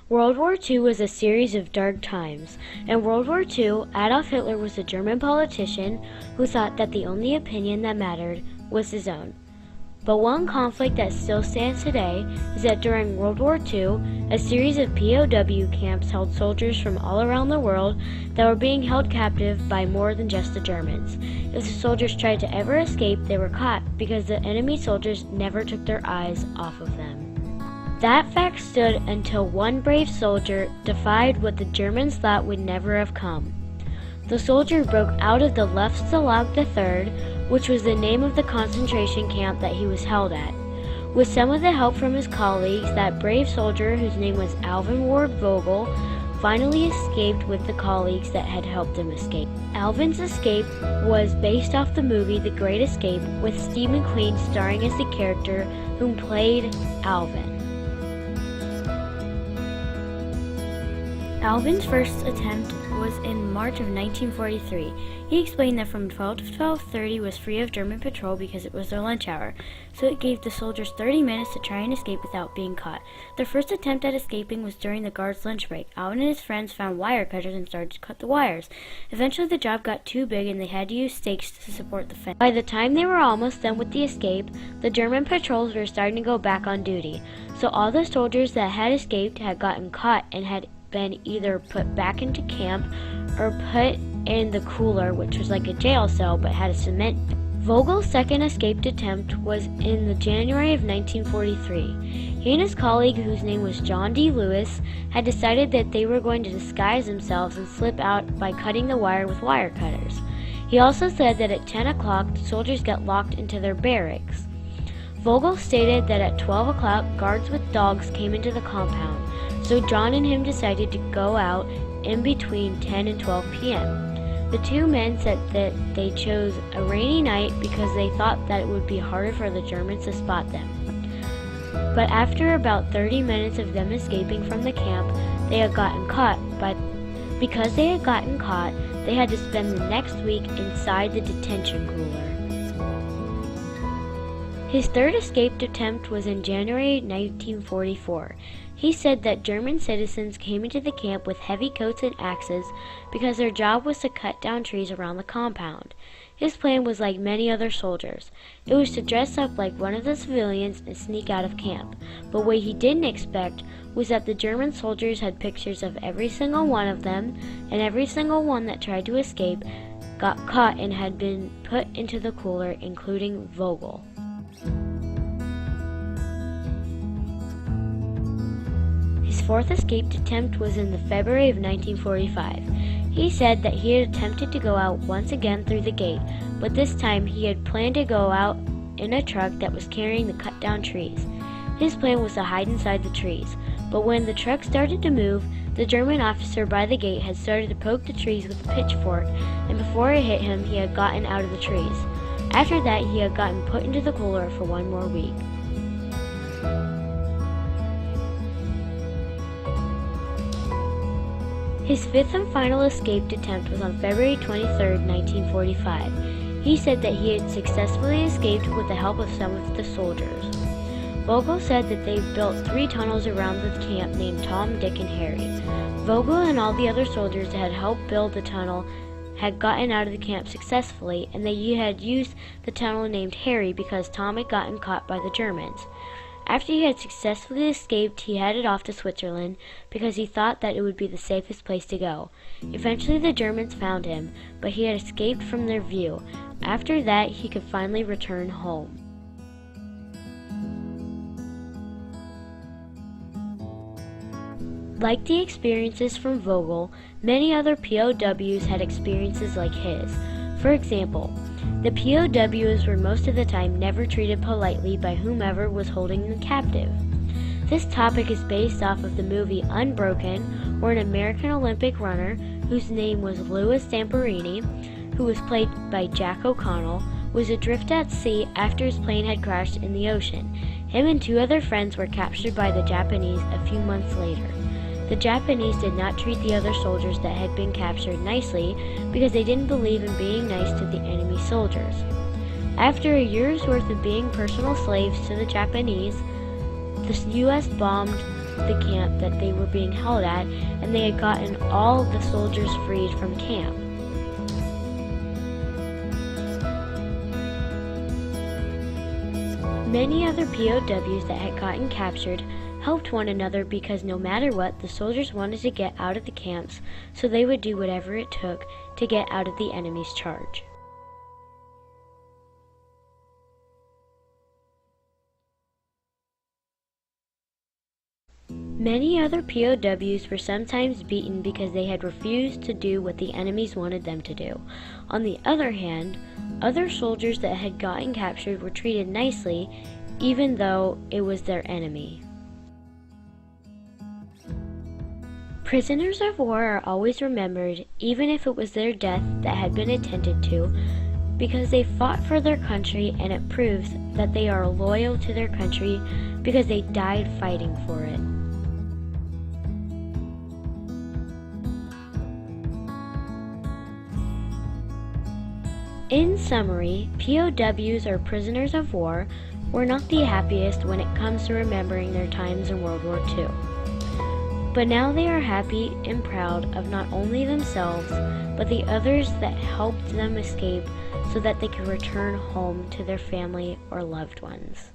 World War II was a series of dark times. In World War II, Adolf Hitler was a German politician who thought that the only opinion that mattered was his own. But one conflict that still stands today is that during World War II, a series of POW camps held soldiers from all around the world that were being held captive by more than just the Germans. If the soldiers tried to ever escape, they were caught because the enemy soldiers never took their eyes off of them. That fact stood until one brave soldier defied what the Germans thought would never have come. The soldier broke out of the Left Stalag III, which was the name of the concentration camp that he was held at. With some of the help from his colleagues, that brave soldier, whose name was Alvin Ward Vogel, finally escaped with the colleagues that had helped him escape. Alvin's escape was based off the movie The Great Escape, with Steve McQueen starring as the character whom played Alvin. Alvin's first attempt was in March of 1943. He explained that from 12 to 12:30 was free of German patrol because it was their lunch hour, so it gave the soldiers 30 minutes to try and escape without being caught. Their first attempt at escaping was during the guards' lunch break. Alvin and his friends found wire cutters and started to cut the wires. Eventually the job got too big and they had to use stakes to support the fence. By the time they were almost done with the escape, the German patrols were starting to go back on duty, so all the soldiers that had escaped had gotten caught and had been either put back into camp or put in the cooler, which was like a jail cell but had a cement. Vogel's second escaped attempt was in the January of 1943. He and his colleague, whose name was John D. Lewis, had decided that they were going to disguise themselves and slip out by cutting the wire with wire cutters. He also said that at 10 o'clock the soldiers got locked into their barracks. Vogel stated that at 12 o'clock guards with dogs came into the compound, so John and him decided to go out in between 10 and 12 p.m. The two men said that they chose a rainy night because they thought that it would be harder for the Germans to spot them. But after about 30 minutes of them escaping from the camp, they had gotten caught. Because they had gotten caught, they had to spend the next week inside the detention cooler. His third escaped attempt was in January 1944. He said that German citizens came into the camp with heavy coats and axes because their job was to cut down trees around the compound. His plan was like many other soldiers. It was to dress up like one of the civilians and sneak out of camp. But what he didn't expect was that the German soldiers had pictures of every single one of them, and every single one that tried to escape got caught and had been put into the cooler, including Vogel. His fourth escaped attempt was in the February of 1945. He said that he had attempted to go out once again through the gate, but this time he had planned to go out in a truck that was carrying the cut down trees. His plan was to hide inside the trees, but when the truck started to move, the German officer by the gate had started to poke the trees with a pitchfork, and before it hit him, he had gotten out of the trees. After that, he had gotten put into the cooler for one more week. His fifth and final escaped attempt was on February 23, 1945. He said that he had successfully escaped with the help of some of the soldiers. Vogel said that they built 3 tunnels around the camp named Tom, Dick, and Harry. Vogel and all the other soldiers that had helped build the tunnel had gotten out of the camp successfully, and they had used the tunnel named Harry because Tom had gotten caught by the Germans. After he had successfully escaped, he headed off to Switzerland because he thought that it would be the safest place to go. Eventually the Germans found him, but he had escaped from their view. After that, he could finally return home. Like the experiences from Vogel, many other POWs had experiences like his. For example, the POWs were most of the time never treated politely by whomever was holding them captive. This topic is based off of the movie Unbroken, where an American Olympic runner, whose name was Louis Zamperini, who was played by Jack O'Connell, was adrift at sea after his plane had crashed in the ocean. Him and 2 other friends were captured by the Japanese a few months later. The Japanese did not treat the other soldiers that had been captured nicely because they didn't believe in being nice to the enemy soldiers. After a year's worth of being personal slaves to the Japanese, the U.S. bombed the camp that they were being held at, and they had gotten all the soldiers freed from camp. Many other POWs that had gotten captured helped one another because no matter what, the soldiers wanted to get out of the camps, so they would do whatever it took to get out of the enemy's charge. Many other POWs were sometimes beaten because they had refused to do what the enemies wanted them to do. On the other hand, other soldiers that had gotten captured were treated nicely, even though it was their enemy. Prisoners of war are always remembered, even if it was their death that had been attended to, because they fought for their country, and it proves that they are loyal to their country because they died fighting for it. In summary, POWs, or prisoners of war, were not the happiest when it comes to remembering their times in World War II. But now they are happy and proud of not only themselves, but the others that helped them escape so that they could return home to their family or loved ones.